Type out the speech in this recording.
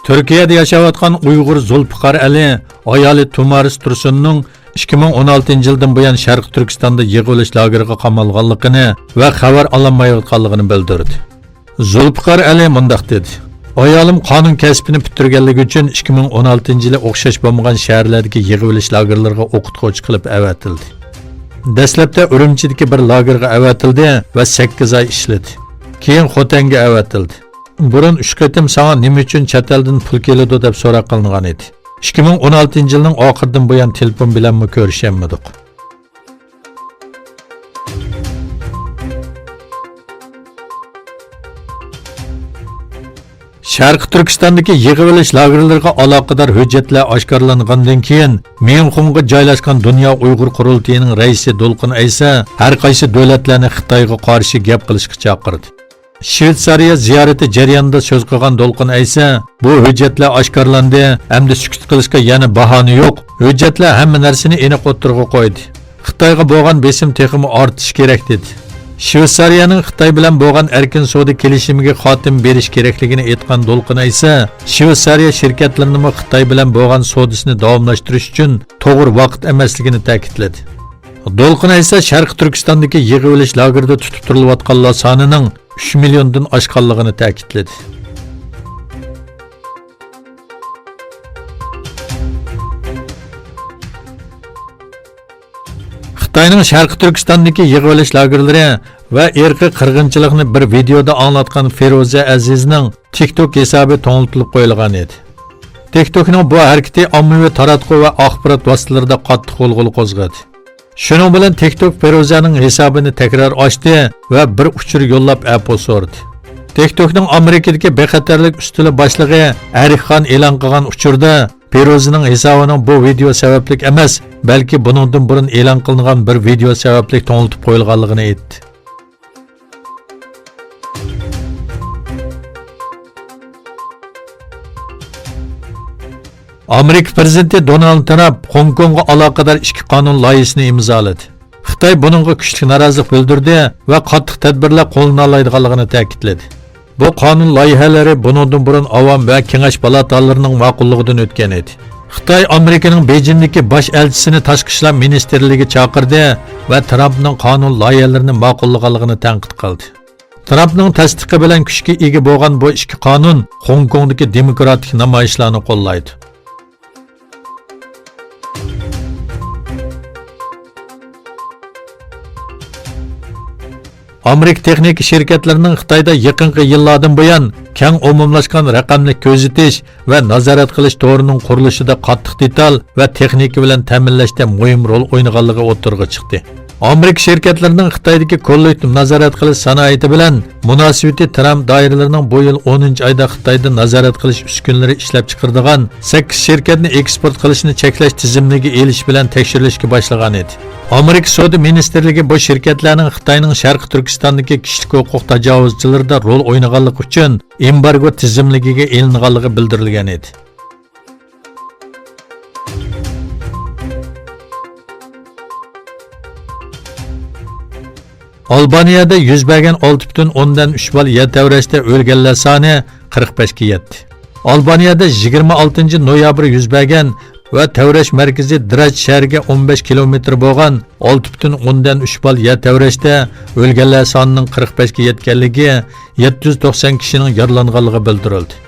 Türkiye'de yaşayotgan Uyg'ur Zulfiqar Ali, ayoli Tumaris Tursunning 2016 yildan buyon Sharq Turkistonda yig'ilish lageriga qamalganligini va xabar olinmayotganligini bildirdi. Zulfiqar Ali mundaq dedi: "Ayolim qonun kasbini bitirganligi uchun 2016 yili o'xshash bo'lmagan shaharlardagi yig'ilish lagerlariga o'qituvchi qilib avatildi. Dastlabda Urumchidagi bir lagerga avatildi va 8 oy ishladi. Keyin Xotanga avatildi. Burun 3 qatim sana nima uchun chet eldan pul keladi deb so'roq qilingan edi. 2016 yilning oxiridan buyon telefon bilan ko'rishammidik. Sharq Turkistondagi yig'ilish lagerlariga aloqador hujjatlar oshkorlangandan keyin Myanxunga joylashgan Dunyo Uyg'ur qurultayining raisi Dolqin Aysa har qaysi davlatlarni Xitoyga qarshi gap qilishga chaqirdi. Shveysariya ziyarati jarayonida so'z qilgan Dolqin Aysa, bu hujjatlar oshkorlandi, hamda sukut qilishga yana bahona yo'q. Hujjatlar hamma narsani aniq o'tirg'a qo'ydi. Xitoyga bo'lgan besim texmi ortish kerak dedi. Shveysariyaning Xitoy bilan bo'lgan erkin savdo kelishimiga xotim berish kerakligini aytgan Dolqin Aysa, Shveysariya shirkatlarini Xitoy bilan bo'lgan savdosini davomlashtirish uchun to'g'ri vaqt emasligini ta'kidladi. Dolqin Aysa Sharq Turkistondagi yig'ilish lagerida tutib turilayotganlar sonining 3 milliondan oshganligini ta'kidladi. Xitoyning Sharq Turkistondagi yig'ilish lagerlari va irqiy qirg'inchilikni bir videoda anglatgan Feroza Azizning TikTok hisobi to'ntilib qo'yilgan edi. TikTokning bu harakati ommaviy taratquv va axborot vositalarida qattiq g'ulg'ul qo'zg'adi. Shuning bilan TikTok Ferozaning hisobini takror ochdi va bir uchur yo'llab apple so'radi. TikTokning Amerikadagi bexatarlik ustuli boshlig'i Arixxon e'lon qilgan uchurda Ferozaning hisobining bu video sababli emas, balki buningdan burun e'lon qilingan bir video sababli to'ntilib qo'yilganligini aytdi. Amerika prezidenti Donald Trump Hong Kongga aloqador ikki qonun loyihasini imzoladi. Xitoy buningga kuchli norozilik bildirdi va qattiq tadbirlar qo'llanila oladiganligini ta'kidladi. Bu qonun loyihalari buningdan burun avom va kengash palatalarining ma'qulligidan o'tgan edi. Xitoy Amerikaning Bejingdagi bosh elchisini tashqi ishlar ministrligiga chaqirdi va Trumpning qonun loyihalarini ma'qullaganligini tanqid qildi. Trumpning tasdiqi bilan kuchga ega bo'lgan bu ikki qonun Hong Kongdagi demokratik namoyishlarni qo'llaydi. Amerika texnik şirketlerining Xitoyda yaqinqi yillardan buyon keng umumlashgan raqamli ko'zitish va nazorat qilish to'rining qurilishida qattiq detal va texnika bilan ta'minlashda muhim rol o'ynaganligi o'tirg'i chiqdi. Amerika şirketlerining Xitoydagi kollektiv nazorat qilish sanoati bilan munosabati Trump doiralarining bu yil 10-oyda Xitoyda nazorat qilish uskunalari ishlab chiqaradigan 8 shirkatni eksport qilishni cheklash tizimligiga elish bilan tekshirilishga boshlagan edi. Amerika Savdo ministrligi bu shirkatlarning Xitoyning Sharq Turkistondagi kishilik huquq tajovuzchilarida rol o'ynaganligi uchun embargo tizimligiga elinganligi bildirilgan edi. Albaniyada yuz bergan 6,3 bal yer tevrashda o'lganlar soni 45 ga yetdi. Albaniyada 26 noyabr yuz bergan va tevrash markazi Draj shahriga 15 kilometr bo'lgan 6,3 bal yer tevrashda o'lganlar sonining 45 ga yetganligi, 790 kishining yaralanganligi bildirildi.